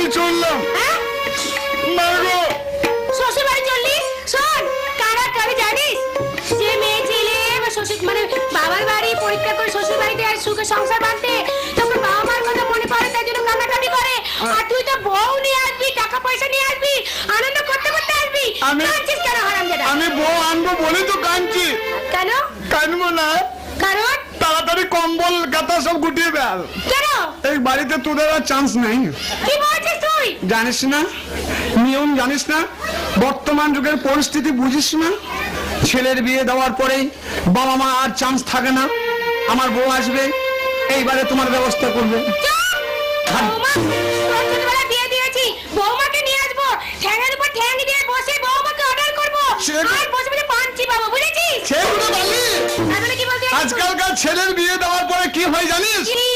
বাড়ি চললাম। শ্বশুর বাড়ি চললি? শোন, কারা কারে জানিস? যে মেয়ে ছেলে শ্বশুর মানে বাবার বাড়ি পরীক্ষা করে শ্বশুর বাড়িতে আর সুখে সংসার বাঁধতে, তখন বাবা মার কথা মনে পড়ে, তাই জন্য কান্নাকাটি করে। আর তুই তো বউ নিয়ে আসবি, টাকা পয়সা নিয়ে আসবি, আনন্দ করতে করতে আসবি। কাঁদছিস কেন হারামজাদা? আমি বউ আনবো বলে তো কাঁদছি। কেন কাঁদবো না? কারণ তাড়াতাড়ি কম্বল গাতা সব গুটিয়ে ফেল। কেন? এই বাড়িতে তোদের আর চান্স নেই। কি বলছিস তুই? জানিস না নিয়ম, জানিস না বর্তমান যুগের পরিস্থিতি বুঝিস না? ছেলের বিয়ে দেওয়ার পরেই বাবা মা আর চান্স থাকে না। আমার বউ আসবে, এইবারে তোমার ব্যবস্থা করবে। বৌমা, তোর ছোটবেলায় বিয়ে দিয়েছি, বৌমাকে নিয়ে আসবো, ঠ্যাঙের উপর ঠ্যাং দিয়ে বসে বৌমাকে অর্ডার করবো, আর বসে বসে পাঞ্চি পাবো, বুঝেছিস? সেগুলো বলি। তাহলে কি বলতে? আজকালকার ছেলের বিয়ে দেওয়ার পরে কি হয় জানিস? কি?